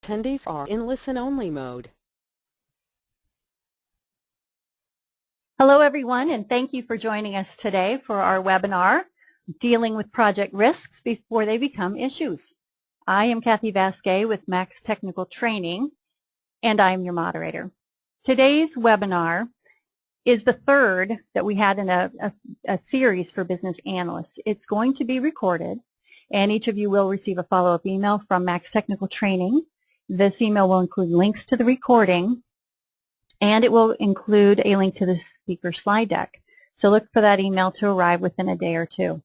Attendees are in listen-only mode. Hello everyone, and thank you for joining us today for our webinar, Dealing with Project Risks Before They Become Issues. I am Kathy Vasquez with Max Technical Training, and I'm your moderator. Today's webinar is the third that we had in a series for business analysts. It's going to be recorded, and each of you will receive a follow-up email from Max Technical Training. This email will include links to the recording, and it will include a link to the speaker slide deck. So look for that email to arrive within a day or two.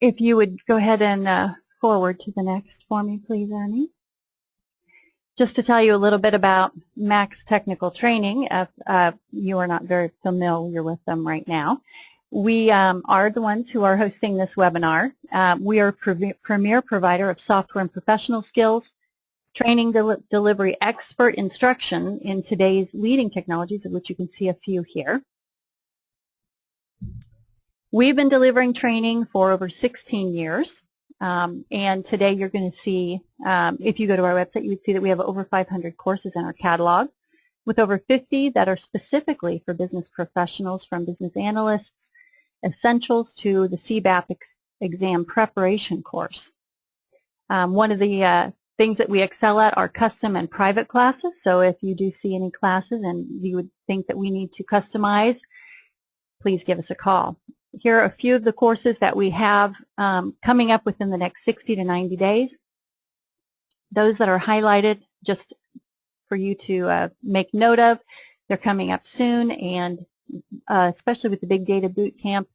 If you would go ahead and forward to the next for me, please, Ernie. Just to tell you a little bit about Max Technical Training, if you are not very familiar with them right now. We are the ones who are hosting this webinar. We are a premier provider of software and professional skills, training delivery expert instruction in today's leading technologies, of which you can see a few here. We've been delivering training for over 16 years, and today you're going to see, if you go to our website, you would see that we have over 500 courses in our catalog, with over 50 that are specifically for business professionals, from business analysts, essentials to the CBAP exam preparation course. One of the things that we excel at are custom and private classes. So if you do see any classes and you would think that we need to customize, please give us a call. Here are a few of the courses that we have coming up within the next 60 to 90 days. Those that are highlighted, just for you to make note of, they're coming up soon, and especially with the Big Data Boot Camp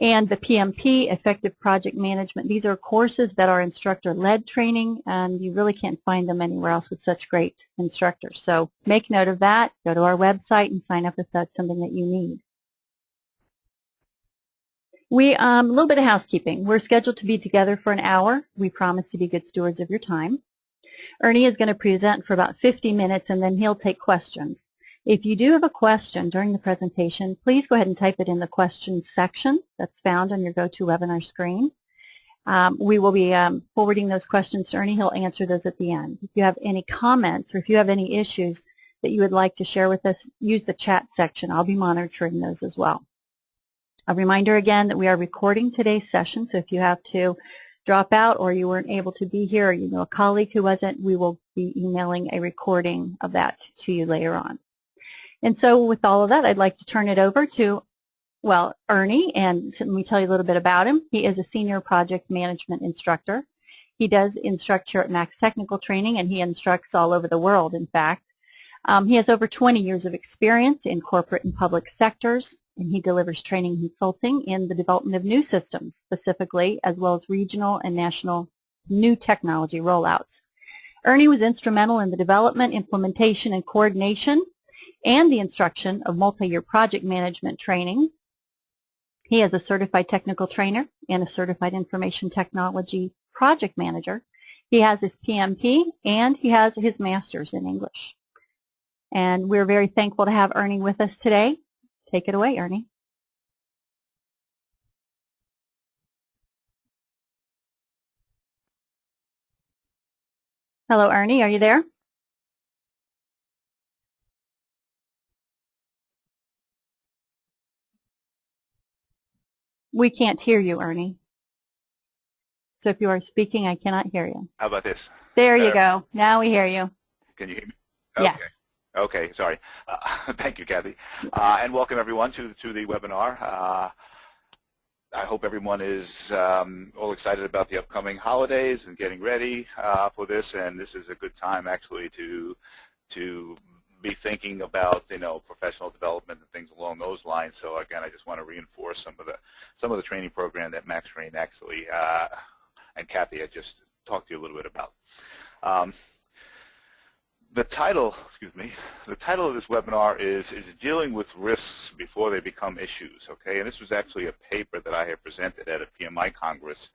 and the PMP, Effective Project Management. These are courses that are instructor-led training, and you really can't find them anywhere else with such great instructors. So make note of that. Go to our website and sign up if that's something that you need. A little bit of housekeeping. We're scheduled to be together for an hour. We promise to be good stewards of your time. Ernie is going to present for about 50 minutes, and then he'll take questions. If you do have a question during the presentation, please go ahead and type it in the questions section that's found on your GoToWebinar screen. We will be forwarding those questions to Ernie. He'll answer those at the end. If you have any comments or if you have any issues that you would like to share with us, use the chat section. I'll be monitoring those as well. A reminder again that we are recording today's session, so if you have to drop out or you weren't able to be here or you know a colleague who wasn't, we will be emailing a recording of that to you later on. And so with all of that, I'd like to turn it over to, well, Ernie, and let me tell you a little bit about him. He is a senior project management instructor. He does instruct here at Max Technical Training, and he instructs all over the world, in fact. He has over 20 years of experience in corporate and public sectors, and he delivers training and consulting in the development of new systems, specifically, as well as regional and national new technology rollouts. Ernie was instrumental in the development, implementation, and coordination and the instruction of multi-year project management training. He is a certified technical trainer and a certified information technology project manager. He has his PMP and he has his master's in English. And we're very thankful to have Ernie with us today. Take it away, Ernie. Hello, Ernie. Are you there? We can't hear you, Ernie. So if you are speaking, I cannot hear you. How about this? There you go. Now we hear you. Can you hear me? Yes. Okay. Okay, sorry. Thank you, Kathy. And welcome everyone to the webinar. I hope everyone is all excited about the upcoming holidays and getting ready for this. And this is a good time actually to be thinking about, you know, professional development and things along those lines. So again, I just want to reinforce some of the training program that Max Train actually and Kathy had just talked to you a little bit about. The title of this webinar is Dealing with Risks Before They Become Issues. Okay, and this was actually a paper that I had presented at a PMI Congress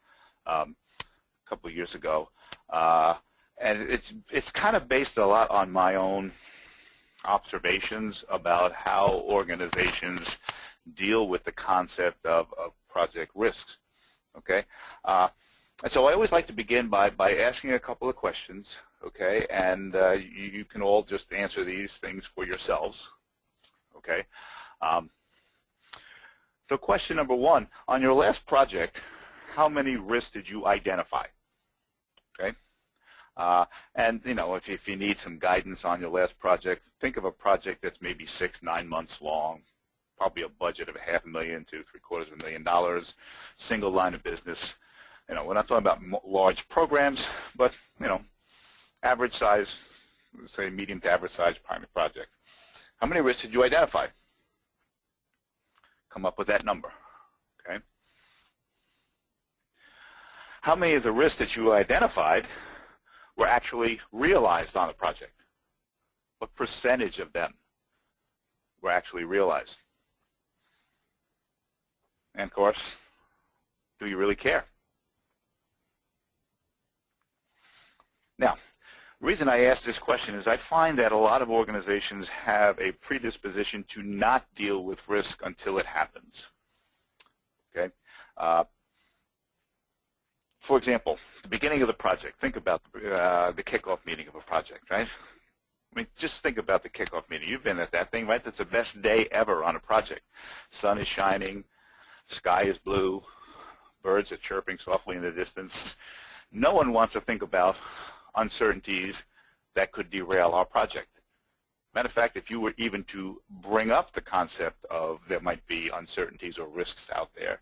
a couple of years ago, and it's kind of based a lot on my own observations about how organizations deal with the concept of project risks. Okay, And so I always like to begin by asking a couple of questions, okay? And you can all just answer these things for yourselves, okay? So question number one, on your last project, how many risks did you identify, okay? And, you know, if you need some guidance on your last project, think of a project that's maybe 6-9 months long, probably a budget of $500,000 to $750,000, single line of business. You know, we're not talking about large programs, but, you know, average size, say medium to average size project. How many risks did you identify? Come up with that number, okay? How many of the risks that you identified were actually realized on the project? What percentage of them were actually realized? And of course, do you really care? Now, the reason I ask this question is I find that a lot of organizations have a predisposition to not deal with risk until it happens. Okay? For example, the beginning of the project, think about the kickoff meeting of a project, right? I mean, just think about the kickoff meeting. You've been at that thing, right? That's the best day ever on a project. Sun is shining, sky is blue, birds are chirping softly in the distance. No one wants to think about uncertainties that could derail our project. Matter of fact, if you were even to bring up the concept of there might be uncertainties or risks out there,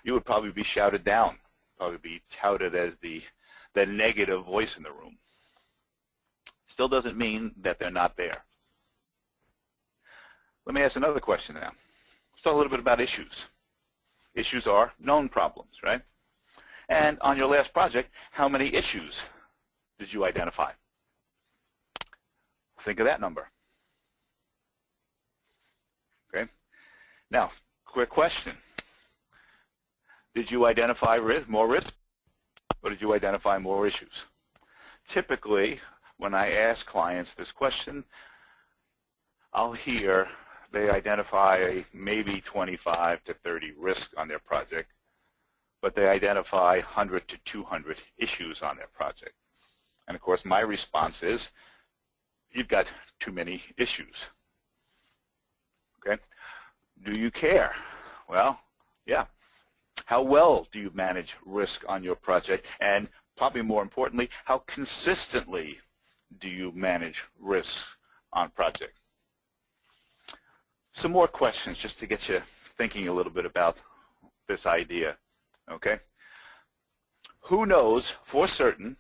you would probably be shouted down, probably be touted as the negative voice in the room. Still doesn't mean that they're not there. Let me ask another question now. Let's talk a little bit about issues. Issues are known problems, right? And on your last project, how many issues did you identify? Think of that number. Okay. Now, quick question. Did you identify more risk, or did you identify more issues? Typically, when I ask clients this question, I'll hear they identify maybe 25 to 30 risks on their project, but they identify 100 to 200 issues on their project. And of course, my response is, you've got too many issues. Okay? Do you care? Well, yeah. How well do you manage risk on your project? And probably more importantly, how consistently do you manage risk on project? Some more questions just to get you thinking a little bit about this idea. Okay? Who knows for certain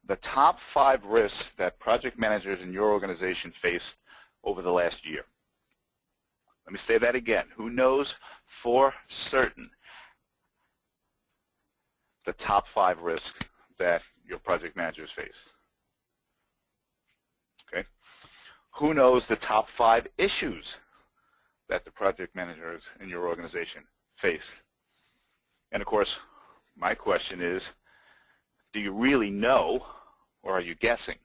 the top 5 risks that project managers in your organization faced over the last year? Let me say that again. Who knows for certain the top 5 risks that your project managers face? Okay. Who knows the top 5 issues that the project managers in your organization face? And of course, my question is, do you really know, or are you guessing?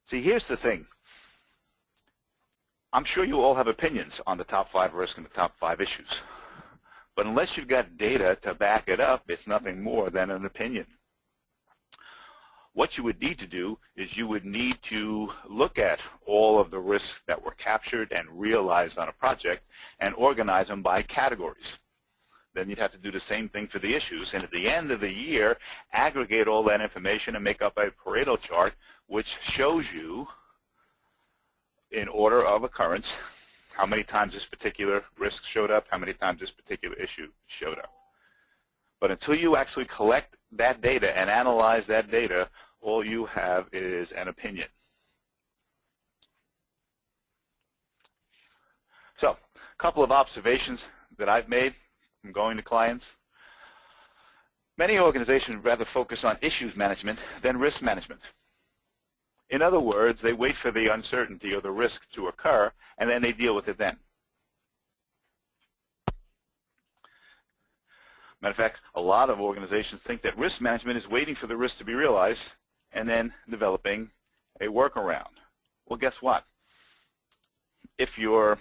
See, here's the thing. I'm sure you all have opinions on the top 5 risks and the top 5 issues. But unless you've got data to back it up, it's nothing more than an opinion. What you would need to do is you would need to look at all of the risks that were captured and realized on a project and organize them by categories. Then you'd have to do the same thing for the issues, and at the end of the year, aggregate all that information and make up a Pareto chart which shows you, in order of occurrence, how many times this particular risk showed up, how many times this particular issue showed up. But until you actually collect that data and analyze that data, all you have is an opinion. So, a couple of observations that I've made from going to clients. Many organizations rather focus on issues management than risk management. In other words, they wait for the uncertainty or the risk to occur, and then they deal with it then. Matter of fact, a lot of organizations think that risk management is waiting for the risk to be realized and then developing a workaround. Well, guess what? If you're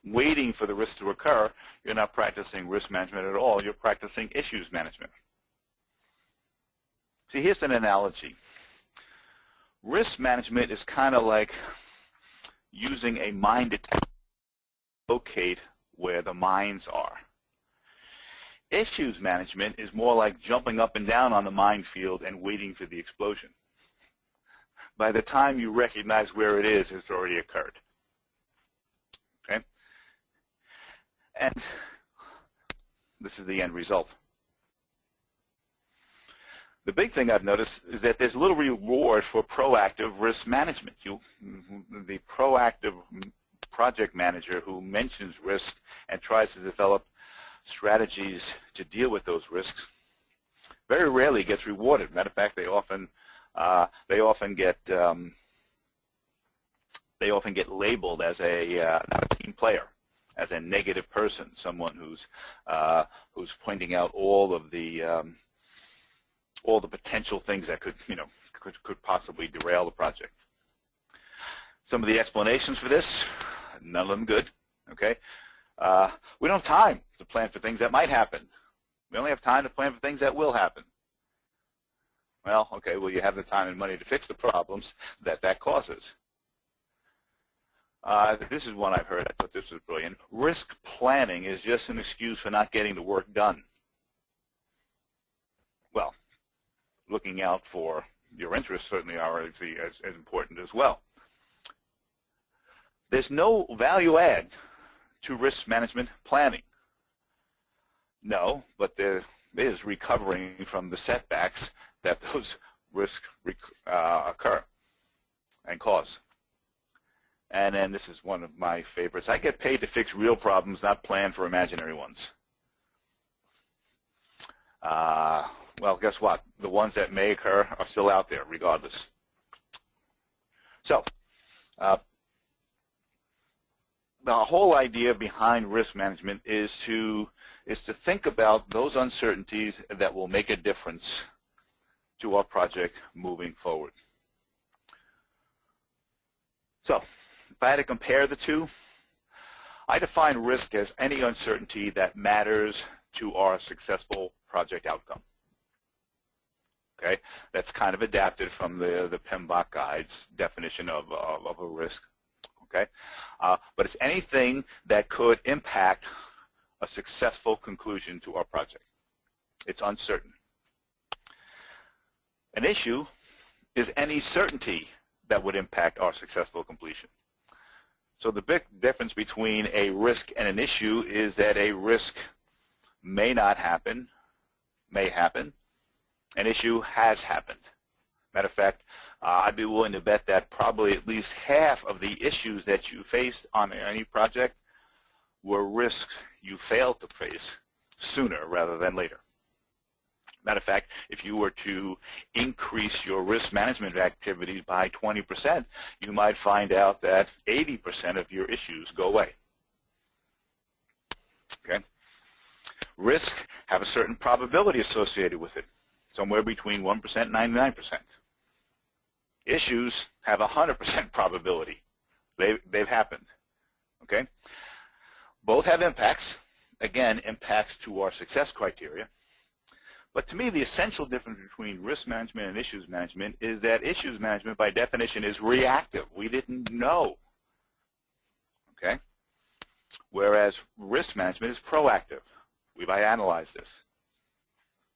waiting for the risk to occur, you're not practicing risk management at all. You're practicing issues management. See, here's an analogy. Risk management is kind of like using a mine detector to locate where the mines are. Issues management is more like jumping up and down on the minefield and waiting for the explosion. By the time you recognize where it is, it's already occurred. Okay? And this is the end result. The big thing I've noticed is that there's little reward for proactive risk management. The proactive project manager who mentions risk and tries to develop strategies to deal with those risks very rarely gets rewarded. Matter of fact, they often get labeled as not a team player, as a negative person, someone who's pointing out all the potential things that could possibly derail the project. Some of the explanations for this, none of them good. Okay, we don't have time to plan for things that might happen. We only have time to plan for things that will happen. Well, okay, well, you have the time and money to fix the problems that causes. This is one I've heard. I thought this was brilliant. Risk planning is just an excuse for not getting the work done. Well, looking out for your interests certainly are as important as well. There's no value add to risk management planning. No, but there is recovering from the setbacks that those risks occur and cause. And then this is one of my favorites. I get paid to fix real problems, not plan for imaginary ones. Well, guess what? The ones that may occur are still out there regardless. So, the whole idea behind risk management is to think about those uncertainties that will make a difference to our project moving forward. So, if I had to compare the two, I define risk as any uncertainty that matters to our successful project outcome. Okay, that's kind of adapted from the PMBOK guide's definition of a risk. Okay, but it's anything that could impact a successful conclusion to our project. It's uncertain. An issue is any certainty that would impact our successful completion. So the big difference between a risk and an issue is that a risk may not happen, may happen. An issue has happened. Matter of fact, I'd be willing to bet that probably at least half of the issues that you faced on any project were risks you failed to face sooner rather than later. Matter of fact, if you were to increase your risk management activities by 20%, you might find out that 80% of your issues go away. Okay? Risks have a certain probability associated with it, somewhere between 1% and 99%. Issues have 100% probability. They've happened. Okay? Both have impacts. Again, impacts to our success criteria. But to me, the essential difference between risk management and issues management is that issues management, by definition, is reactive. We didn't know. Okay? Whereas risk management is proactive. We've analyzed this.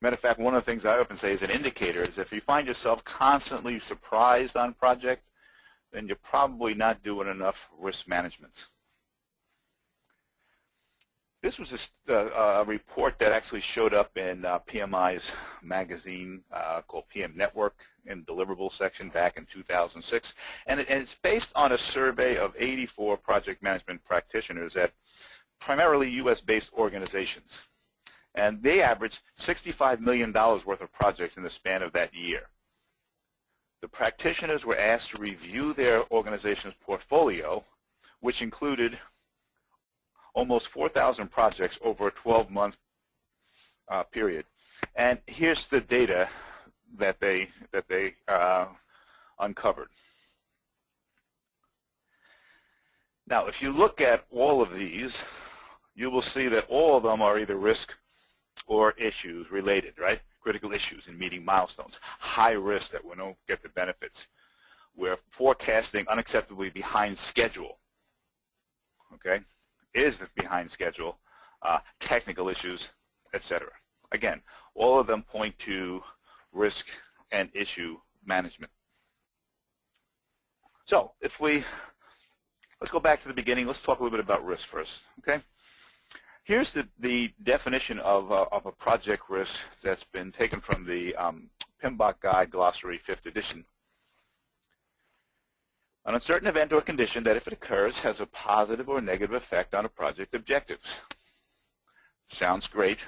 Matter of fact, one of the things I often say as an indicator is if you find yourself constantly surprised on a project, then you're probably not doing enough risk management. This was a report that actually showed up in PMI's magazine called PM Network in the Deliverables section back in 2006. And it's based on a survey of 84 project management practitioners at primarily U.S.-based organizations. And they averaged $65 million worth of projects in the span of that year. The practitioners were asked to review their organization's portfolio, which included almost 4,000 projects over a 12-month period. And here's the data that they uncovered. Now, if you look at all of these, you will see that all of them are either risk or issues related, right? Critical issues in meeting milestones. High risk that we don't get the benefits. We're forecasting unacceptably behind schedule, okay? Is behind schedule, technical issues, etc. Again, all of them point to risk and issue management. So let's go back to the beginning. Let's talk a little bit about risk first, okay? Here's the definition of a project risk that's been taken from the PMBOK Guide Glossary 5th edition. An uncertain event or condition that, if it occurs, has a positive or negative effect on a project objectives. Sounds great.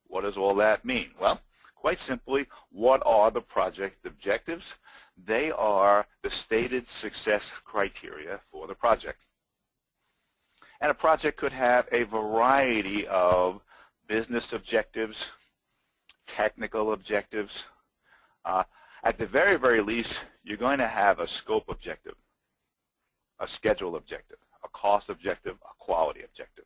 What does all that mean? Well, quite simply, what are the project objectives? They are the stated success criteria for the project. And a project could have a variety of business objectives, technical objectives. At the very, very least, you're going to have a scope objective, a schedule objective, a cost objective, a quality objective.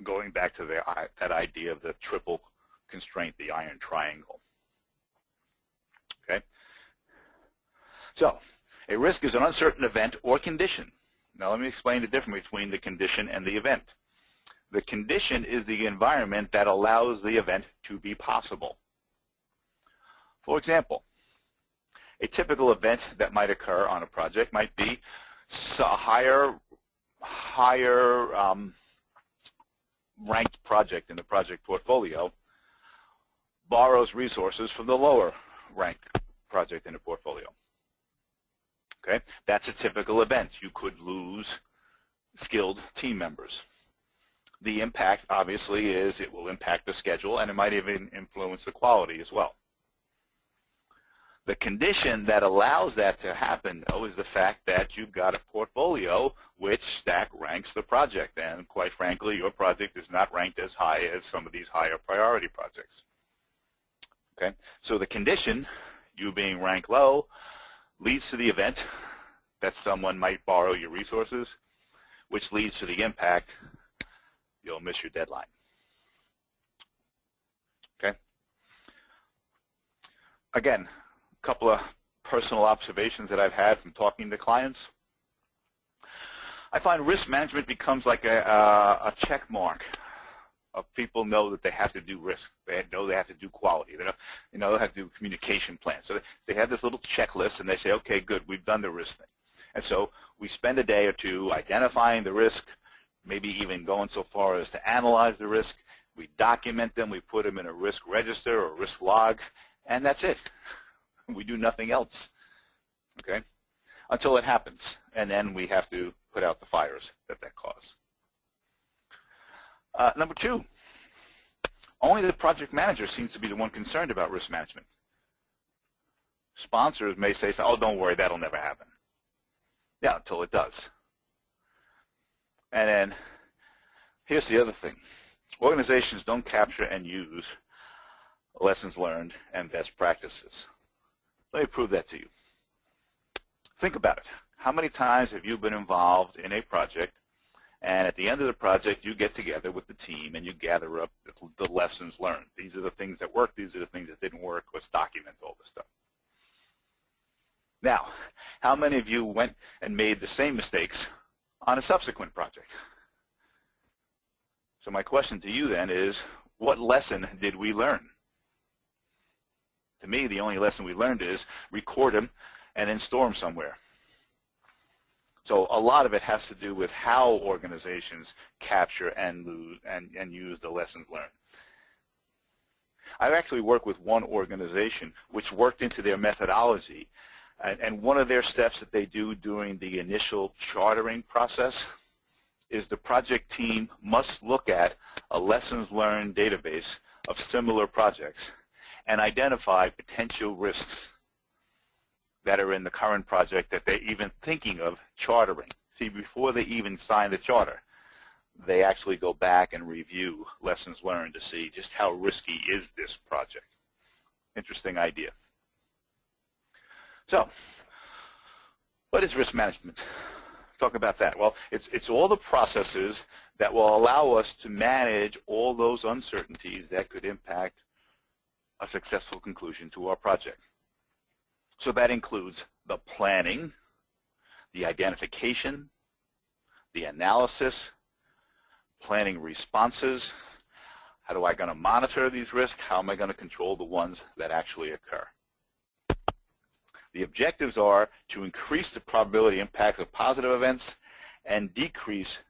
Going back to that idea of the triple constraint, the iron triangle. Okay? So, a risk is an uncertain event or condition. Now let me explain the difference between the condition and the event. The condition is the environment that allows the event to be possible. For example, a typical event that might occur on a project might be a higher ranked project in the project portfolio borrows resources from the lower ranked project in the portfolio. Okay, that's a typical event. You could lose skilled team members. The impact, obviously, is it will impact the schedule, and it might even influence the quality as well. The condition that allows that to happen, though, is the fact that you've got a portfolio which stack ranks the project. And quite frankly, your project is not ranked as high as some of these higher priority projects. Okay, so the condition, you being ranked low, leads to the event that someone might borrow your resources, which leads to the impact, you'll miss your deadline. Okay? Again, a couple of personal observations that I've had from talking to clients. I find risk management becomes like a check mark of people know that they have to do risk. They know they have to do quality. They have to do communication plans. So they have this little checklist, and they say, okay, good, we've done the risk thing. And so we spend a day or two identifying the risk, maybe even going so far as to analyze the risk. We document them. We put them in a risk register or risk log, and that's it. We do nothing else, okay, until it happens. And then we have to put out the fires that cause. Number two, only the project manager seems to be the one concerned about risk management. Sponsors may say, oh, don't worry, that'll never happen. Yeah, until it does. And then here's the other thing. Organizations don't capture and use lessons learned and best practices. Let me prove that to you. Think about it. How many times have you been involved in a project, and at the end of the project, you get together with the team and you gather up the lessons learned? These are the things that worked. These are the things that didn't work. Let's document all this stuff. Now, how many of you went and made the same mistakes on a subsequent project? So my question to you then is, what lesson did we learn? To me, the only lesson we learned is record them and then store them somewhere. So a lot of it has to do with how organizations capture and use the lessons learned. I've actually worked with one organization which worked into their methodology, and one of their steps that they do during the initial chartering process is the project team must look at a lessons learned database of similar projects and identify potential risks that are in the current project that they're even thinking of chartering. See, before they even sign the charter, they actually go back and review lessons learned to see just how risky is this project. Interesting idea. So, what is risk management? talk about that? Well, it's all the processes that will allow us to manage all those uncertainties that could impact a successful conclusion to our project. So that includes the planning, the identification, the analysis, planning responses. How am I going to monitor these risks? How am I going to control the ones that actually occur? The objectives are to increase the probability impact of positive events and decrease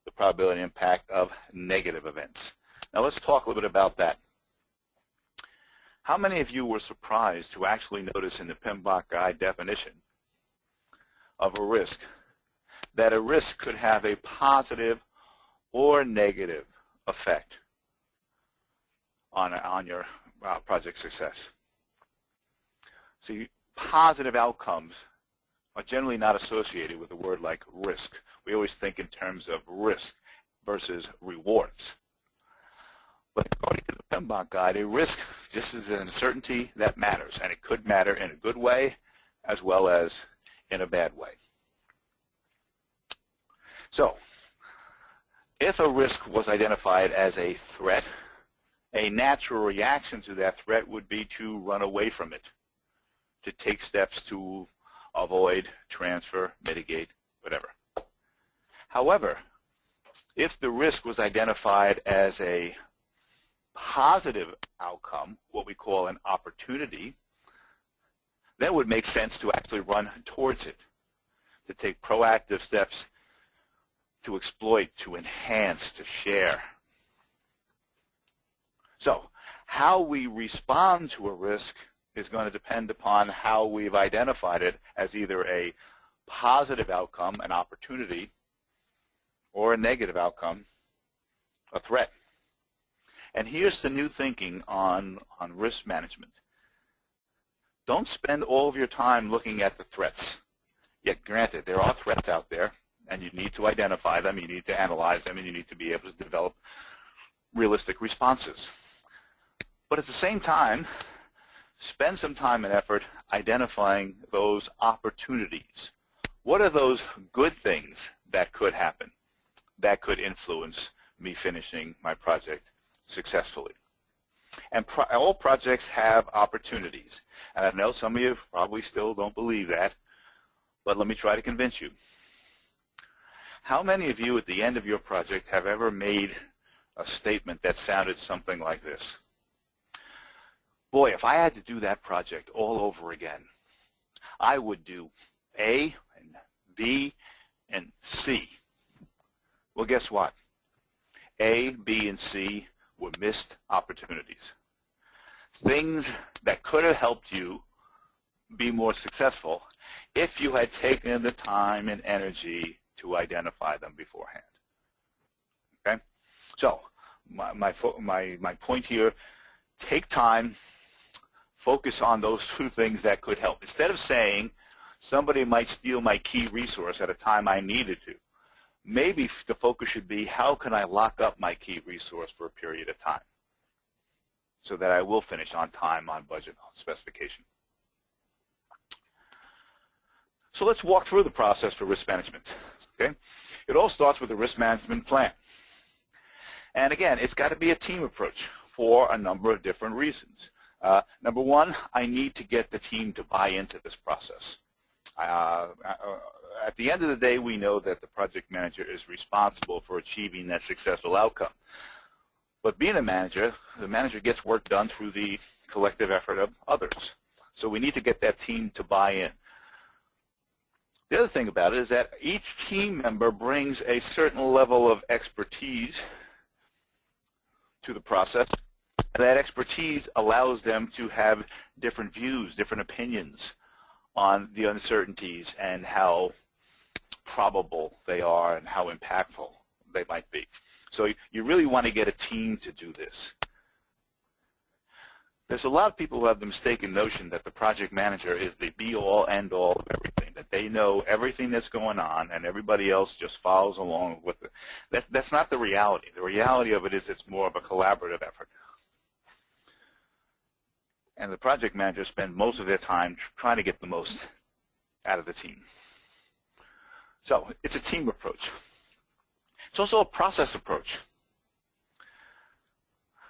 the probability impact of negative events. Now let's talk a little bit about that. How many of you were surprised to actually notice in the PMBOK guide definition of a risk that a risk could have a positive or negative effect on your project success? See, positive outcomes are generally not associated with a word like risk. We always think in terms of risk versus rewards. But according to the PMBOK guide, a risk just is an uncertainty that matters, and it could matter in a good way as well as in a bad way. So, if a risk was identified as a threat, a natural reaction to that threat would be to run away from it, to take steps to avoid, transfer, mitigate, whatever. However, if the risk was identified as a positive outcome, what we call an opportunity, then it would make sense to actually run towards it, to take proactive steps to exploit, to enhance, to share. So how we respond to a risk is going to depend upon how we've identified it as either a positive outcome, an opportunity, or a negative outcome, a threat. And here's the new thinking on risk management. Don't spend all of your time looking at the threats. Yet granted, there are threats out there, and you need to identify them, you need to analyze them, and you need to be able to develop realistic responses. But at the same time, spend some time and effort identifying those opportunities. What are those good things that could happen, that could influence me finishing my project successfully? And all projects have opportunities. And I know some of you probably still don't believe that, but let me try to convince you. How many of you at the end of your project have ever made a statement that sounded something like this? Boy, if I had to do that project all over again, I would do A and B and C. Well, guess what? A, B, and C were missed opportunities. Things that could have helped you be more successful if you had taken the time and energy to identify them beforehand. Okay? So my point here, take time, focus on those two things that could help. Instead of saying somebody might steal my key resource at a time I needed to, maybe the focus should be how can I lock up my key resource for a period of time so that I will finish on time, on budget, on specification. So let's walk through the process for risk management. Okay? It all starts with a risk management plan. And again, it's got to be a team approach for a number of different reasons. Number one, I need to get the team to buy into this process. At the end of the day, we know that the project manager is responsible for achieving that successful outcome. But being a manager, the manager gets work done through the collective effort of others. So we need to get that team to buy in. The other thing about it is that each team member brings a certain level of expertise to the process. And that expertise allows them to have different views, different opinions on the uncertainties and how probable they are and how impactful they might be. So you really want to get a team to do this. There's a lot of people who have the mistaken notion that the project manager is the be-all, end-all of everything, that they know everything that's going on and everybody else just follows along with it. That's not the reality. The reality of it is it's more of a collaborative effort. And the project managers spend most of their time trying to get the most out of the team. So it's a team approach. It's also a process approach.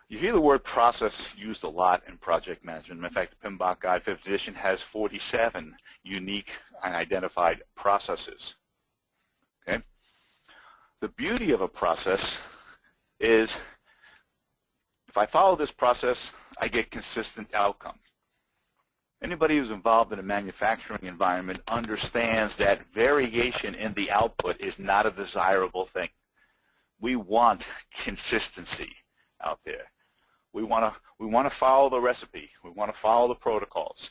You hear the word process used a lot in project management. In fact, the PMBOK Guide 5th edition has 47 unique and identified processes. Okay? The beauty of a process is if I follow this process, I get consistent outcomes. Anybody who's involved in a manufacturing environment understands that variation in the output is not a desirable thing. We want consistency out there. We want to follow the recipe. We want to follow the protocols,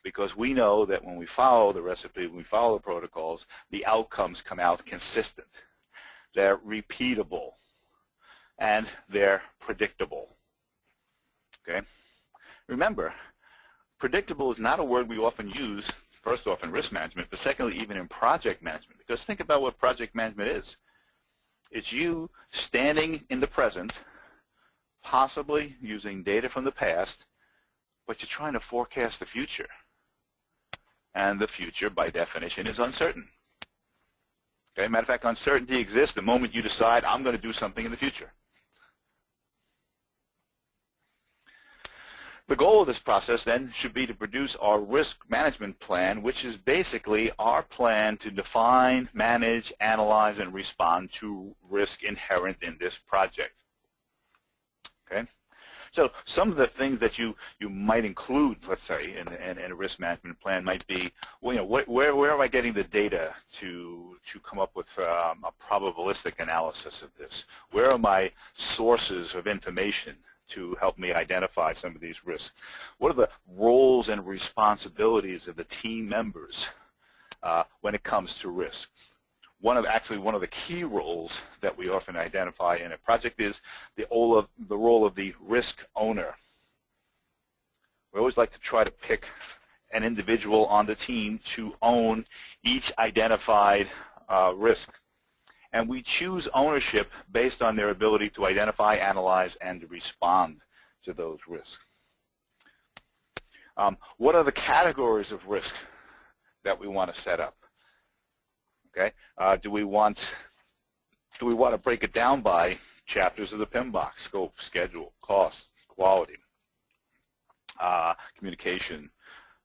because we know that when we follow the recipe, when we follow the protocols, the outcomes come out consistent. They're repeatable, and they're predictable. Okay? Remember, predictable is not a word we often use, first off in risk management, but secondly even in project management, because think about what project management is. It's you standing in the present, possibly using data from the past, but you're trying to forecast the future. And the future, by definition, is uncertain. Okay? Matter of fact, uncertainty exists the moment you decide, I'm going to do something in the future. The goal of this process then should be to produce our risk management plan, which is basically our plan to define, manage, analyze, and respond to risk inherent in this project. Okay? So some of the things that you might include, let's say, in a risk management plan might be, well, you know, where am I getting the data to come up with a probabilistic analysis of this? Where are my sources of information to help me identify some of these risks? What are the roles and responsibilities of the team members when it comes to risk? One of the key roles that we often identify in a project is the role of the risk owner. We always like to try to pick an individual on the team to own each identified risk. And we choose ownership based on their ability to identify, analyze, and respond to those risks. What are the categories of risk that we want to set up? Okay, do we want to break it down by chapters of the PMBOK: scope, schedule, cost, quality, communication,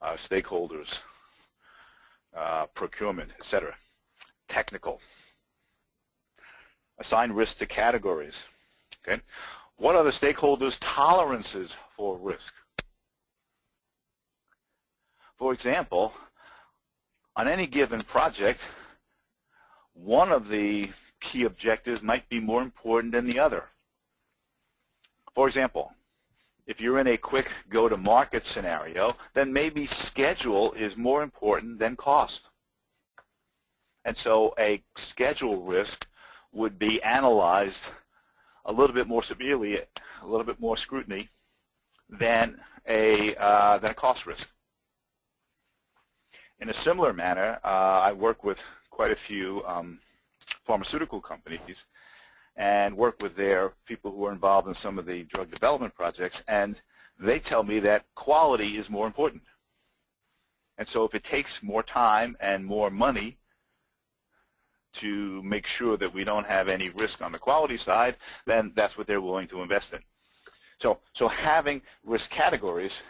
stakeholders, procurement, etc. Technical. Assign risk to categories. Okay, what are the stakeholders' tolerances for risk? For example, on any given project, one of the key objectives might be more important than the other. For example, if you're in a quick go-to-market scenario, then maybe schedule is more important than cost. And so a schedule risk would be analyzed a little bit more severely, a little bit more scrutiny than a cost risk. In a similar manner, I work with quite a few pharmaceutical companies and work with their people who are involved in some of the drug development projects, and they tell me that quality is more important. And so if it takes more time and more money to make sure that we don't have any risk on the quality side, then that's what they're willing to invest in. So having risk categories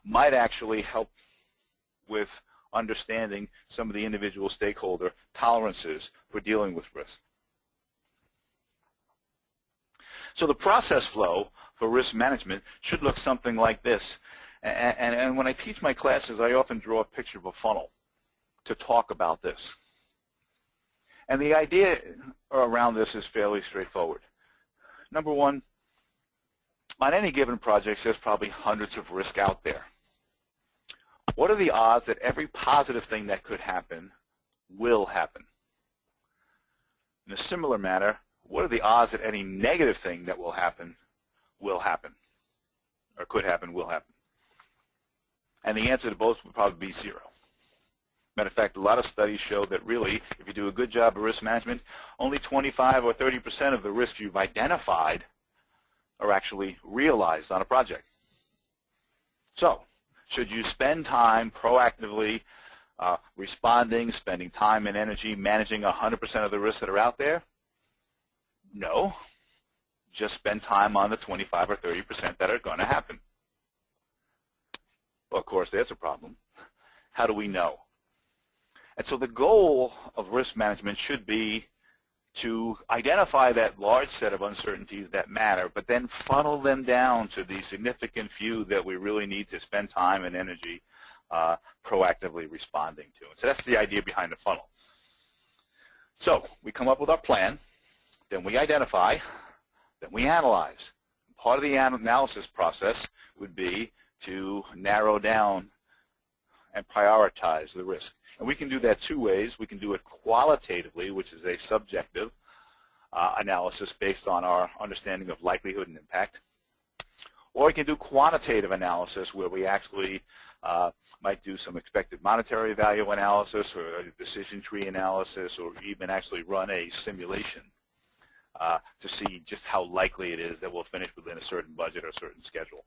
might actually help with understanding some of the individual stakeholder tolerances for dealing with risk. So the process flow for risk management should look something like this. And when I teach my classes, I often draw a picture of a funnel to talk about this. And the idea around this is fairly straightforward. Number one, on any given project, there's probably hundreds of risks out there. What are the odds that every positive thing that could happen will happen? In a similar manner, what are the odds that any negative thing that will happen, or could happen, will happen? And the answer to both would probably be 0. Matter of fact, a lot of studies show that really, if you do a good job of risk management, only 25 or 30% of the risks you've identified are actually realized on a project. So, should you spend time proactively responding, spending time and energy, managing 100% of the risks that are out there? No. Just spend time on the 25 or 30% that are going to happen. Well, of course, there's a problem. How do we know? And so the goal of risk management should be to identify that large set of uncertainties that matter, but then funnel them down to the significant few that we really need to spend time and energy proactively responding to. And so that's the idea behind the funnel. So we come up with our plan, then we identify, then we analyze. Part of the analysis process would be to narrow down and prioritize the risk. And we can do that two ways. We can do it qualitatively, which is a subjective analysis based on our understanding of likelihood and impact. Or we can do quantitative analysis where we actually might do some expected monetary value analysis or a decision tree analysis or even actually run a simulation to see just how likely it is that we'll finish within a certain budget or a certain schedule.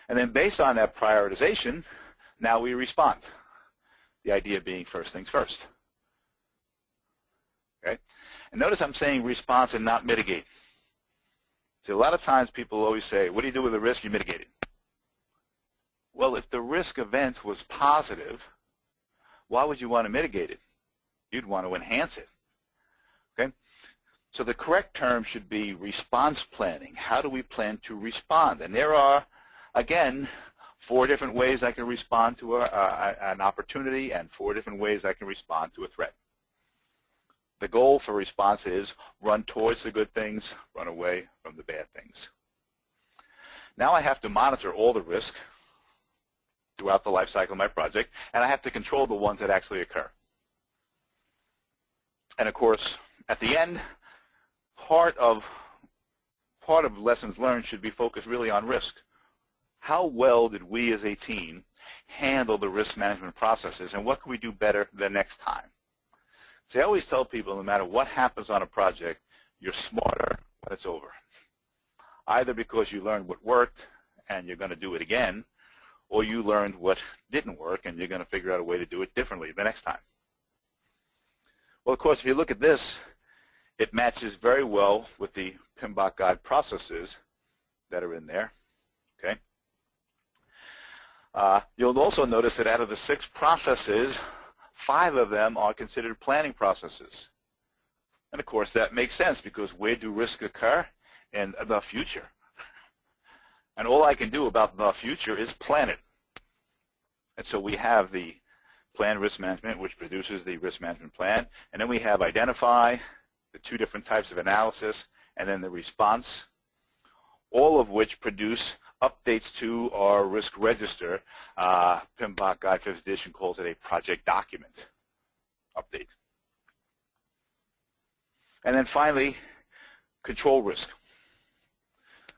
And then based on that prioritization, now we respond. The idea being first things first. Okay? And notice I'm saying response and not mitigate. See, a lot of times people always say, what do you do with the risk? You mitigate it. Well, if the risk event was positive, why would you want to mitigate it? You'd want to enhance it. Okay? So the correct term should be response planning. How do we plan to respond? And there are, again, 4 different ways I can respond to an opportunity and 4 different ways I can respond to a threat. The goal for response is run towards the good things, run away from the bad things. Now I have to monitor all the risk throughout the life cycle of my project, and I have to control the ones that actually occur. And of course, at the end, part of lessons learned should be focused really on risk. How well did we as a team handle the risk management processes, and what can we do better the next time? See, I always tell people no matter what happens on a project, you're smarter when it's over. Either because you learned what worked and you're going to do it again, or you learned what didn't work and you're going to figure out a way to do it differently the next time. Well, of course, if you look at this, it matches very well with the PMBOK guide processes that are in there. Okay. You'll also notice that out of the 6 processes, 5 of them are considered planning processes. And of course that makes sense because where do risks occur? In the future. And all I can do about the future is plan it. And so we have the plan risk management, which produces the risk management plan, and then we have identify, the 2 different types of analysis, and then the response, all of which produce updates to our risk register. PMBOK Guide 5th edition calls it a project document update. And then finally, control risk,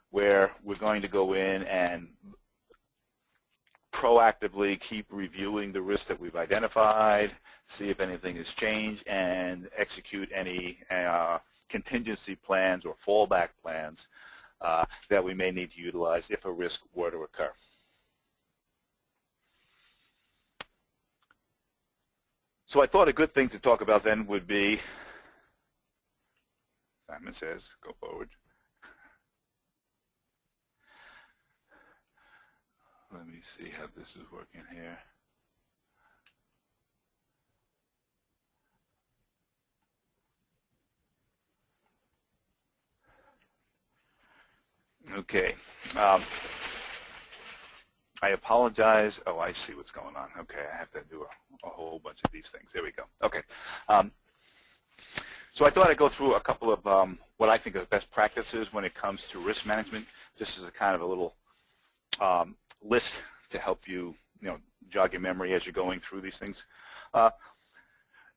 where we're going to go in and proactively keep reviewing the risks that we've identified, see if anything has changed, and execute any contingency plans or fallback plans that we may need to utilize if a risk were to occur. So I thought a good thing to talk about then would be, Simon says, go forward. Let me see how this is working here. Okay. I apologize. Oh, I see what's going on. Okay, I have to do a whole bunch of these things. There we go. Okay. So I thought I'd go through a couple of what I think are best practices when it comes to risk management, just as a kind of a little list to help you, jog your memory as you're going through these things.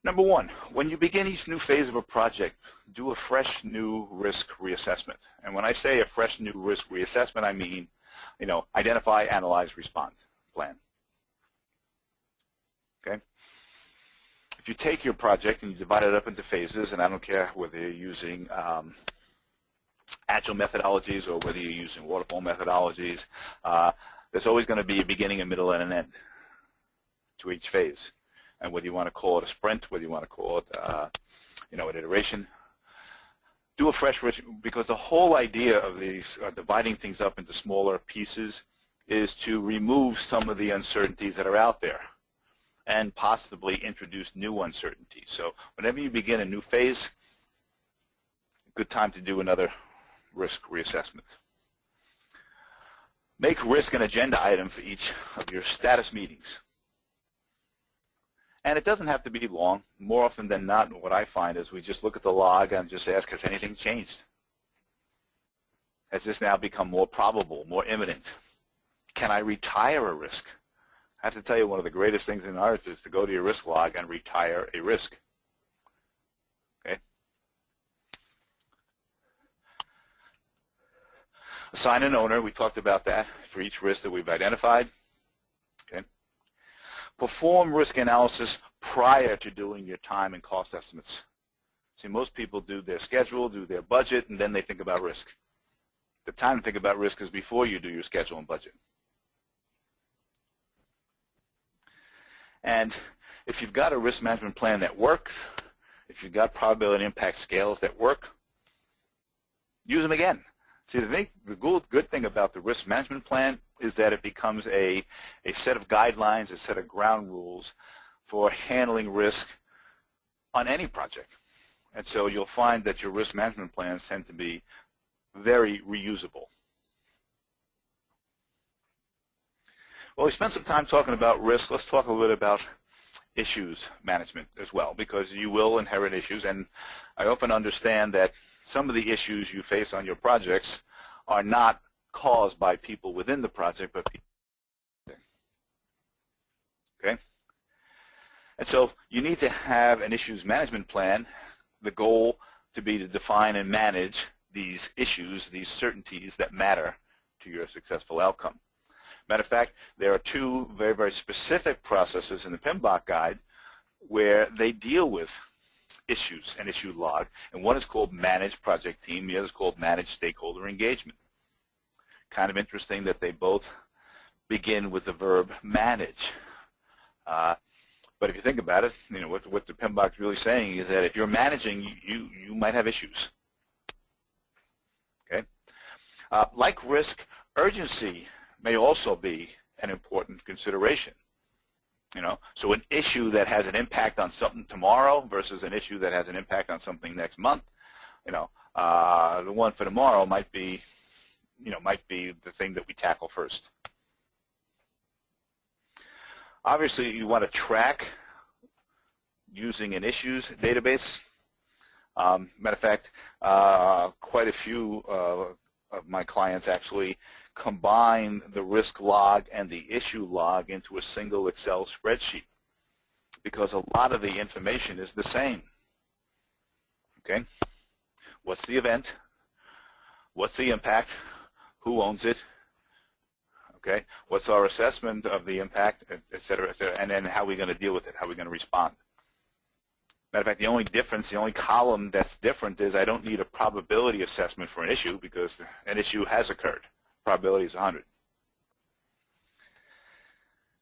Number 1, when you begin each new phase of a project, do a fresh new risk reassessment. And when I say a fresh new risk reassessment, I mean, identify, analyze, respond, plan. Okay? If you take your project and you divide it up into phases, and I don't care whether you're using agile methodologies or whether you're using waterfall methodologies, there's always going to be a beginning, a middle, and an end. to each phase. And whether you want to call it a sprint, whether you want to call it an iteration, do a fresh risk, because the whole idea of these dividing things up into smaller pieces is to remove some of the uncertainties that are out there and possibly introduce new uncertainties. So whenever you begin a new phase, good time to do another risk reassessment. Make risk an agenda item for each of your status meetings. And it doesn't have to be long. More often than not, what I find is we just look at the log and just ask, has anything changed? Has this now become more probable, more imminent? Can I retire a risk? I have to tell you, one of the greatest things on earth is to go to your risk log and retire a risk. Okay? Assign an owner. We talked about that for each risk that we've identified. Okay? Perform risk analysis prior to doing your time and cost estimates. See, most people do their schedule, do their budget, and then they think about risk. The time to think about risk is before you do your schedule and budget. And if you've got a risk management plan that works, if you've got probability impact scales that work, use them again. See, the good thing about the risk management plan is that it becomes a set of guidelines, a set of ground rules for handling risk on any project. And so you'll find that your risk management plans tend to be very reusable. Well, we spent some time talking about risk. Let's talk a little bit about issues management as well, because you will inherit issues, and I often understand that some of the issues you face on your projects are not caused by people within the project, but people. Okay? And so you need to have an issues management plan, the goal to be to define and manage these issues, these certainties that matter to your successful outcome. Matter of fact, there are two very, very specific processes in the PMBOK guide where they deal with issues and issue log, and one is called Manage Project Team, the other is called Manage Stakeholder Engagement. Kind of interesting that they both begin with the verb manage. But if you think about it, you know, what the PMBOK is really saying is that if you're managing, you might have issues. Okay? Like risk, urgency may also be an important consideration. You know, so an issue that has an impact on something tomorrow versus an issue that has an impact on something next month, you know, the one for tomorrow might be, might be the thing that we tackle first. Obviously, you want to track using an issues database. Matter of fact, quite a few of my clients actually combine the risk log and the issue log into a single Excel spreadsheet because a lot of the information is the same. Okay? What's the event? What's the impact? Who owns it? Okay? What's our assessment of the impact, et cetera, and then how are we going to deal with it? How are we going to respond? Matter of fact, the only difference, the only column that's different is I don't need a probability assessment for an issue because an issue has occurred. Probability is 100.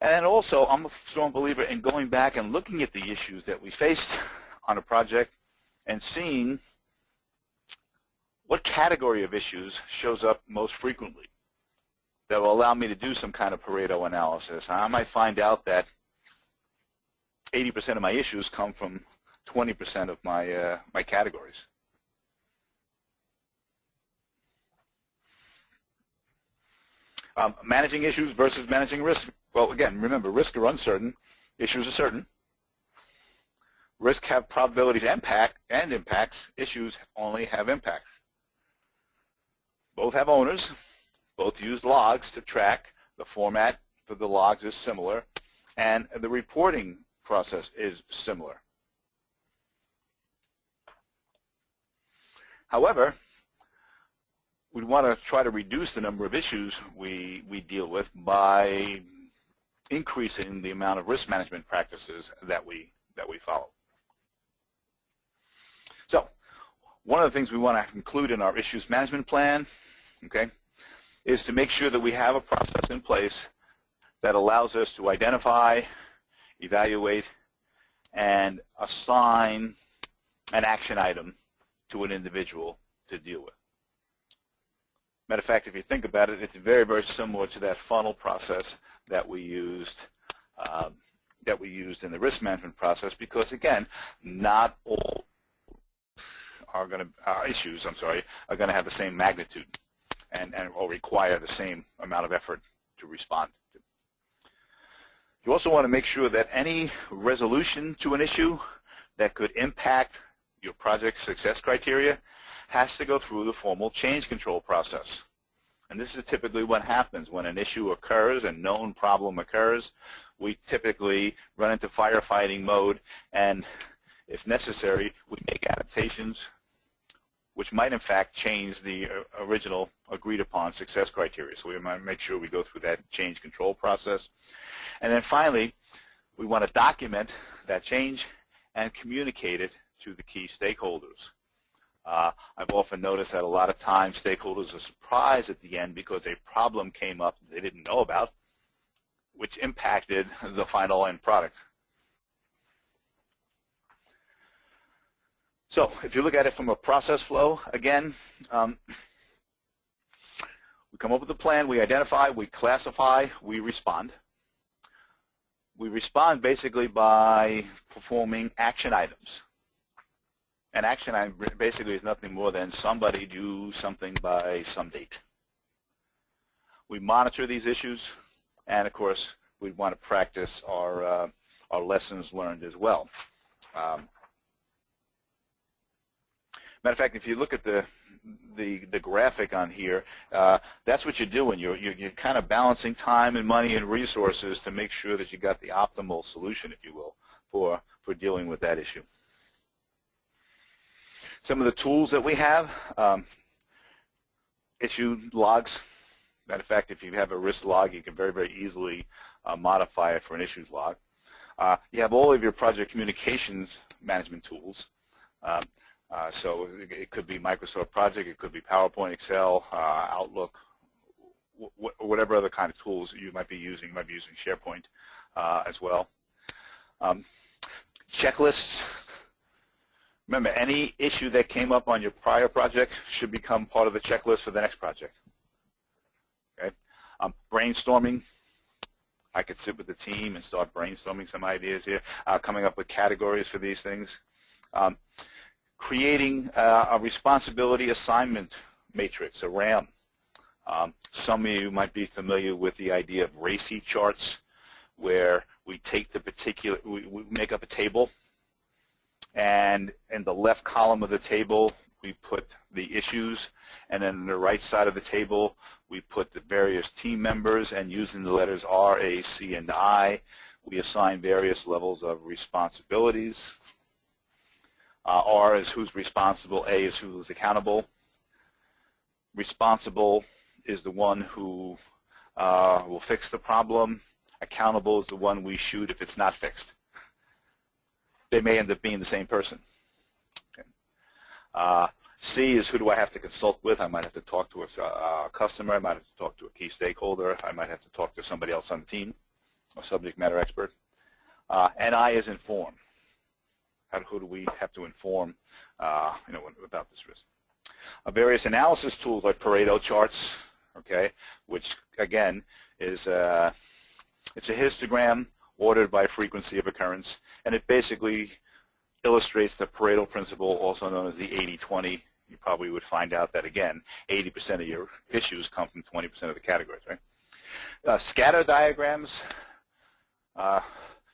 And also, I'm a strong believer in going back and looking at the issues that we faced on a project and seeing what category of issues shows up most frequently. That will allow me to do some kind of Pareto analysis. I might find out that 80% of my issues come from 20% of my my categories. Managing issues versus managing risk. Well, again, remember, risks are uncertain. Issues are certain. Risks have probabilities and impacts. Issues only have impacts. Both have owners. Both use logs to track. The format for the logs is similar. And the reporting process is similar. However, we want to try to reduce the number of issues we deal with by increasing the amount of risk management practices that we follow. So, one of the things we want to include in our issues management plan, okay, is to make sure that we have a process in place that allows us to identify, evaluate, and assign an action item to an individual to deal with. Matter of fact, if you think about it, it's very, very similar to that funnel process that we used in the risk management process, because again, not all issues are going to have the same magnitude and or require the same amount of effort to respond to. You also want to make sure that any resolution to an issue that could impact your project success criteria has to go through the formal change control process. And this is typically what happens when an issue occurs, a known problem occurs. We typically run into firefighting mode, and if necessary, we make adaptations which might in fact change the original agreed upon success criteria. So we want to make sure we go through that change control process. And then finally, we want to document that change and communicate it to the key stakeholders. I've often noticed that a lot of times stakeholders are surprised at the end because a problem came up they didn't know about, which impacted the final end product. So if you look at it from a process flow, again, we come up with a plan, we identify, we classify, we respond. We respond basically by performing action items. An action item basically is nothing more than somebody do something by some date. We monitor these issues, and of course, we want to practice our lessons learned as well. Matter of fact, if you look at the graphic on here, that's what you're doing. You're kind of balancing time and money and resources to make sure that you got the optimal solution, if you will, for dealing with that issue. Some of the tools that we have, issue logs. Matter of fact, if you have a risk log, you can very, very easily modify it for an issues log. You have all of your project communications management tools. So it could be Microsoft Project, it could be PowerPoint, Excel, Outlook, whatever other kind of tools you might be using. You might be using SharePoint as well. Checklists. Remember, any issue that came up on your prior project should become part of the checklist for the next project. Okay? Brainstorming. I could sit with the team and start brainstorming some ideas here, coming up with categories for these things. Creating a responsibility assignment matrix, a RAM. Some of you might be familiar with the idea of RACI charts, where we take the particular, we make up a table, and in the left column of the table we put the issues, and then on the right side of the table we put the various team members, and using the letters R, A, C, and I, we assign various levels of responsibilities. R is who's responsible, A is who's accountable. Responsible is the one who will fix the problem. Accountable is the one we shoot if it's not fixed. They may end up being the same person. Okay. C is who do I have to consult with. I might have to talk to a customer. I might have to talk to a key stakeholder. I might have to talk to somebody else on the team, a subject matter expert. And I is inform. Who do we have to inform about this risk? Various analysis tools like Pareto charts, okay, which again is it's a histogram ordered by frequency of occurrence, and it basically illustrates the Pareto principle, also known as the 80-20. You probably would find out that, again, 80% of your issues come from 20% of the categories, right? Scatter diagrams.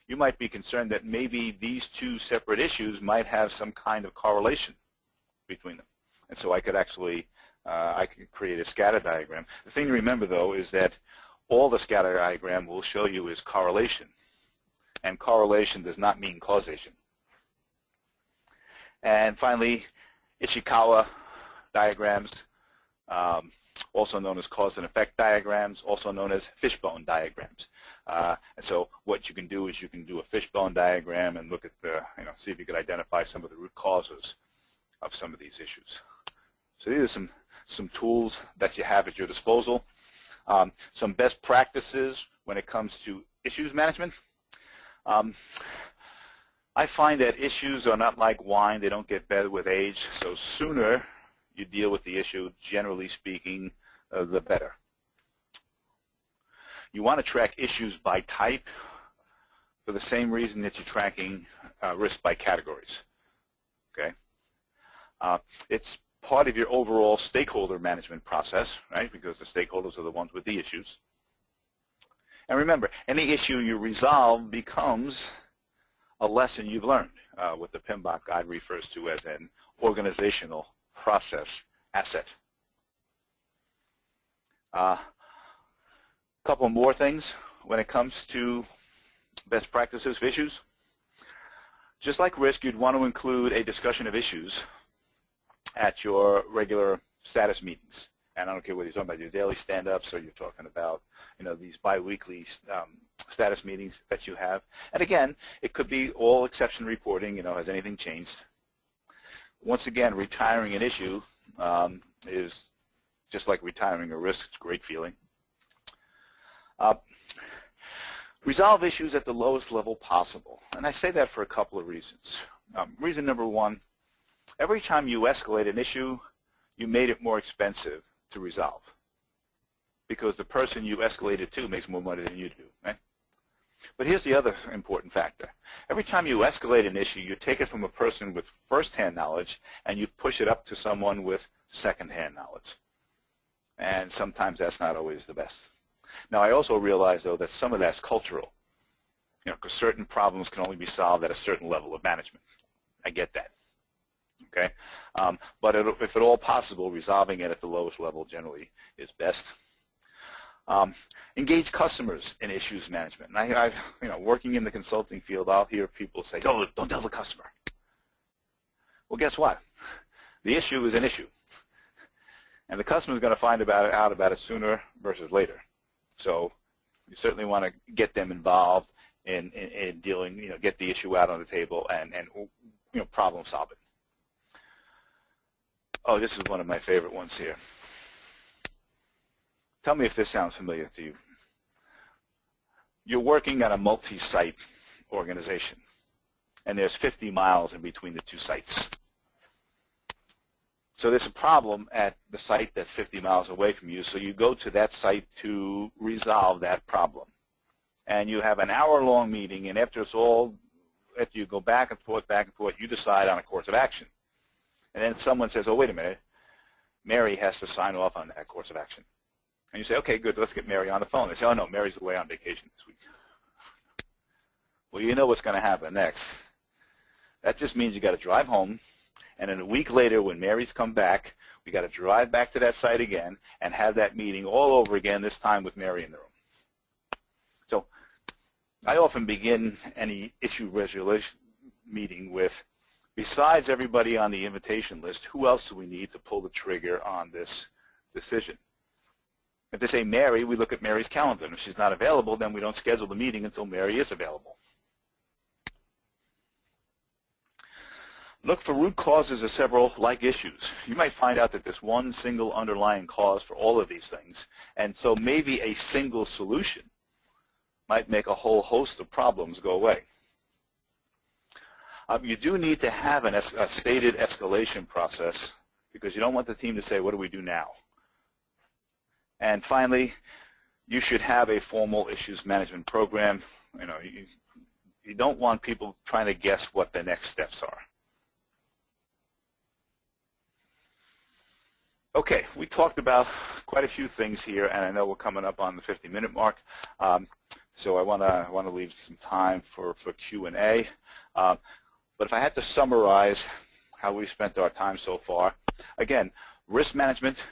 You might be concerned that maybe these two separate issues might have some kind of correlation between them. And so I could actually I could create a scatter diagram. The thing to remember, though, is that all the scatter diagram will show you is correlation. And correlation does not mean causation. And finally, Ishikawa diagrams, also known as cause and effect diagrams, also known as fishbone diagrams. And so what you can do is you can do a fishbone diagram and look at the, see if you could identify some of the root causes of some of these issues. So these are some tools that you have at your disposal. Some best practices when it comes to issues management. I find that issues are not like wine. They don't get better with age. So sooner you deal with the issue, generally speaking, the better. You want to track issues by type for the same reason that you're tracking risk by categories. Okay? It's part of your overall stakeholder management process, right? Because the stakeholders are the ones with the issues. And remember, any issue you resolve becomes a lesson you've learned, what the PMBOK guide refers to as an organizational process asset. Couple more things when it comes to best practices for issues. Just like risk, you'd want to include a discussion of issues at your regular status meetings. And I don't care whether you're talking about your daily stand-ups or you're talking about, these bi-weekly status meetings that you have. And again, it could be all exception reporting, has anything changed? Once again, retiring an issue is just like retiring a risk. It's a great feeling. Resolve issues at the lowest level possible. And I say that for a couple of reasons. Reason number one, every time you escalate an issue, you made it more expensive to resolve because the person you escalated to makes more money than you do, right? But here's the other important factor. Every time you escalate an issue, you take it from a person with first-hand knowledge and you push it up to someone with second-hand knowledge. And sometimes that's not always the best. Now, I also realize, though, that some of that's cultural, because certain problems can only be solved at a certain level of management. I get that. Okay? But if at all possible, resolving it at the lowest level generally is best. Engage customers in issues management. And working in the consulting field, I'll hear people say, "Oh, don't tell the customer." Well, guess what? The issue is an issue, and the customer is going to find out about it sooner versus later. So you certainly want to get them involved in dealing, get the issue out on the table and problem solve it. Oh, this is one of my favorite ones here. Tell me if this sounds familiar to you. You're working at a multi-site organization, and there's 50 miles in between the two sites. So there's a problem at the site that's 50 miles away from you, so you go to that site to resolve that problem. And you have an hour-long meeting, and after you go back and forth, you decide on a course of action. And then someone says, "Oh, wait a minute, Mary has to sign off on that course of action." And you say, "Okay, good, let's get Mary on the phone." They say, "Oh, no, Mary's away on vacation this week." Well, you know what's going to happen next. That just means you got to drive home, and then a week later when Mary's come back, we got to drive back to that site again and have that meeting all over again, this time with Mary in the room. So I often begin any issue resolution meeting with, besides everybody on the invitation list, who else do we need to pull the trigger on this decision? If they say Mary, we look at Mary's calendar. And if she's not available, then we don't schedule the meeting until Mary is available. Look for root causes of several like issues. You might find out that there's one single underlying cause for all of these things. And so maybe a single solution might make a whole host of problems go away. You do need to have a stated escalation process because you don't want the team to say, "What do we do now?" And finally, you should have a formal issues management program. You don't want people trying to guess what the next steps are. Okay, we talked about quite a few things here, and I know we're coming up on the 50-minute mark. So I want to leave some time for Q&A. But if I had to summarize how we spent our time so far, again, risk management,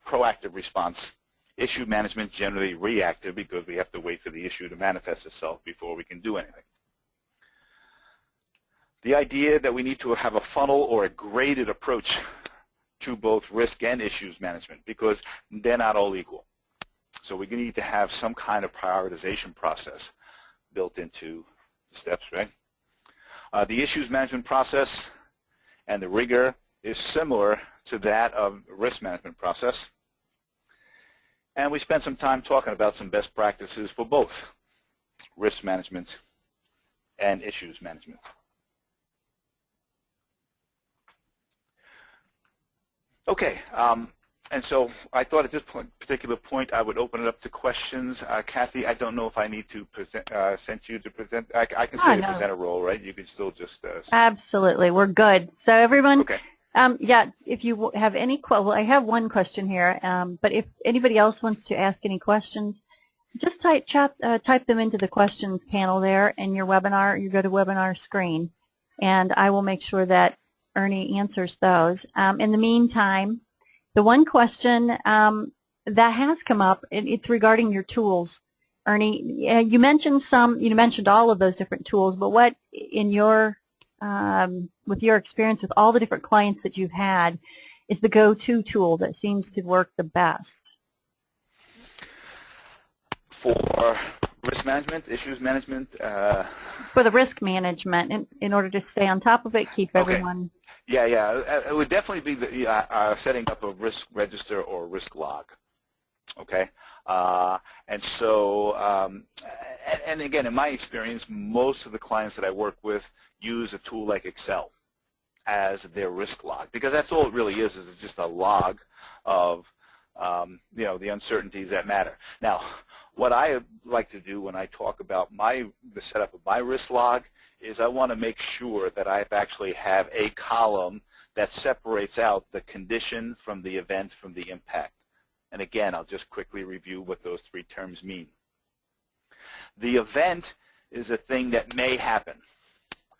proactive response. Issue management, generally reactive because we have to wait for the issue to manifest itself before we can do anything. The idea that we need to have a funnel or a graded approach to both risk and issues management because they're not all equal. So we need to have some kind of prioritization process built into the steps, right? The issues management process and the rigor is similar to that of the risk management process. And we spent some time talking about some best practices for both risk management and issues management. Okay, and so I thought at this particular point I would open it up to questions. Kathy, I don't know if I need to present, send you to present. I can say the presenter role, right? You can still just... Absolutely, we're good. So everyone, okay. Yeah, if you have any, well, I have one question here, but if anybody else wants to ask any questions, just type them into the questions panel there in your webinar, your GoToWebinar screen, and I will make sure that Ernie answers those. In the meantime, the one question that has come up, it's regarding your tools. Ernie, you mentioned you mentioned all of those different tools, but what in your, with your experience with all the different clients that you've had, is the go-to tool that seems to work the best? For risk management, issues management? For the risk management, in order to stay on top of it, keep everyone... Yeah, it would definitely be the, setting up a risk register or risk log, okay? And so, and again, in my experience, most of the clients that I work with use a tool like Excel as their risk log, because that's all it really is it's just a log of, you know, the uncertainties that matter. Now, what I like to do when I talk about the setup of my risk log is I want to make sure that I actually have a column that separates out the condition from the event from the impact. And again, I'll just quickly review what those three terms mean. The event is a thing that may happen.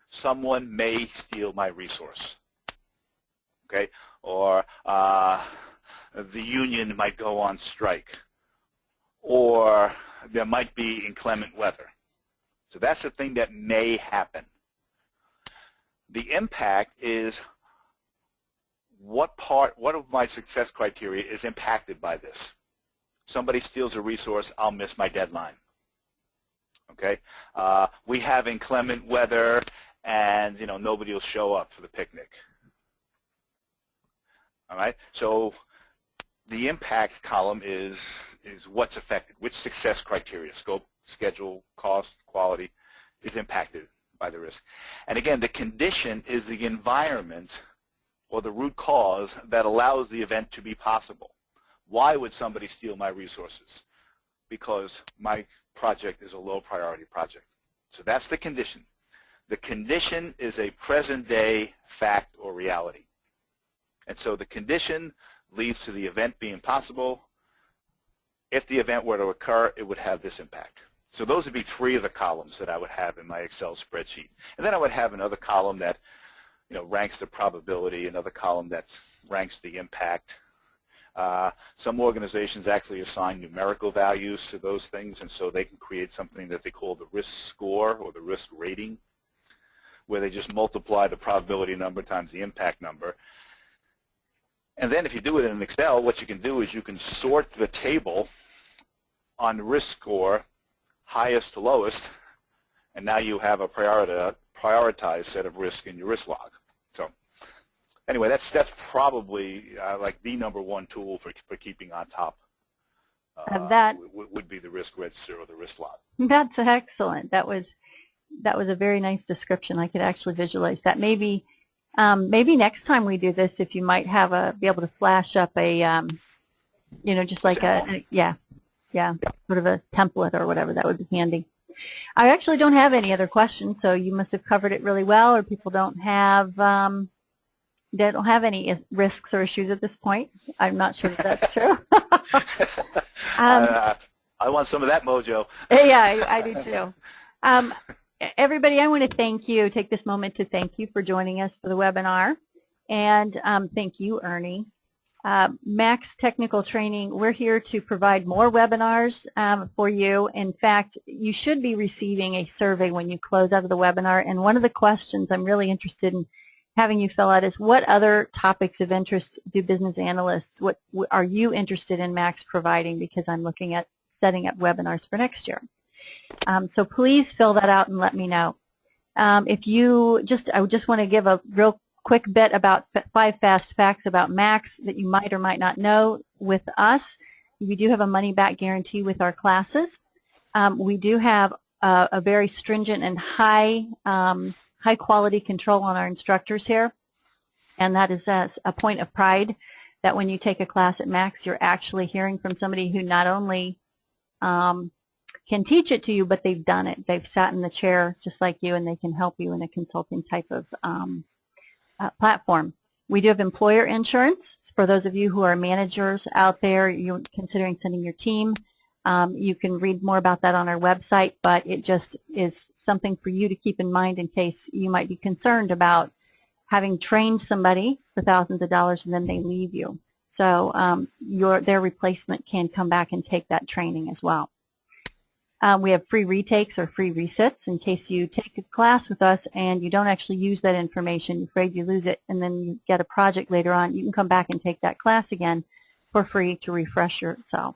Someone may steal my resource, okay? Or the union might go on strike. Or there might be inclement weather. So that's the thing that may happen. The impact is what of my success criteria is impacted by this. Somebody steals a resource, I'll miss my deadline. Okay? We have inclement weather and, you know, nobody will show up for the picnic. All right? So the impact column is what's affected, which success criteria, scope, schedule, cost, quality, is impacted by the risk. And again, the condition is the environment or the root cause that allows the event to be possible. Why would somebody steal my resources? Because my project is a low priority project. So that's the condition. The condition is a present day fact or reality. And so the condition leads to the event being possible. If the event were to occur, it would have this impact. So those would be three of the columns that I would have in my Excel spreadsheet. And then I would have another column that, you know, ranks the probability, another column that ranks the impact. Some organizations actually assign numerical values to those things, and so they can create something that they call the risk score or the risk rating, where they just multiply the probability number times the impact number. And then if you do it in Excel, what you can do is you can sort the table on risk score, highest to lowest, and now you have a prioritized set of risk in your risk log. So anyway, that's probably like the #1 tool for keeping on top. That would be the risk register or the risk log. That's excellent. That was a very nice description. I could actually visualize that. Maybe next time we do this, if you might have be able to flash up a, you know, just like sort of a template or whatever, that would be handy. I actually don't have any other questions, so you must have covered it really well, or people don't have any risks or issues at this point. I'm not sure if that's true. I want some of that mojo. Yeah, I do too. Everybody, I want to take this moment to thank you for joining us for the webinar, and thank you, Ernie. Max Technical Training, we're here to provide more webinars for you. In fact, you should be receiving a survey when you close out of the webinar, and one of the questions I'm really interested in having you fill out is, what other topics of interest do business analysts, what are you interested in Max providing, because I'm looking at setting up webinars for next year. So please fill that out and let me know. I would just want to give a real quick bit about 5 fast facts about Max that you might or might not know. With us, we do have a money-back guarantee with our classes. We do have a very stringent and high quality control on our instructors here, and that is a point of pride that when you take a class at Max, you're actually hearing from somebody who not only can teach it to you, but they've done it. They've sat in the chair just like you, and they can help you in a consulting type of platform. We do have employer insurance. For those of you who are managers out there, you're considering sending your team, you can read more about that on our website, but it just is something for you to keep in mind in case you might be concerned about having trained somebody for thousands of dollars and then they leave you. So their replacement can come back and take that training as well. We have free retakes or free resets in case you take a class with us and you don't actually use that information, you're afraid you lose it, and then you get a project later on. You can come back and take that class again for free to refresh yourself.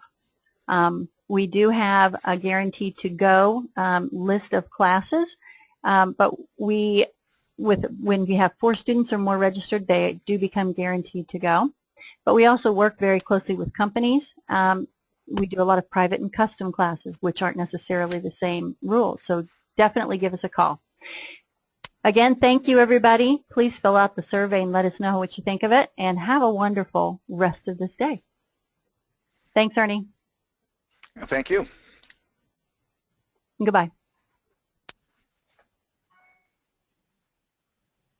We do have a guaranteed to go list of classes, but when you have 4 students or more registered, they do become guaranteed to go. But we also work very closely with companies. We do a lot of private and custom classes, which aren't necessarily the same rules. So definitely give us a call. Again, thank you, everybody. Please fill out the survey and let us know what you think of it. And have a wonderful rest of this day. Thanks, Ernie. Thank you. Goodbye.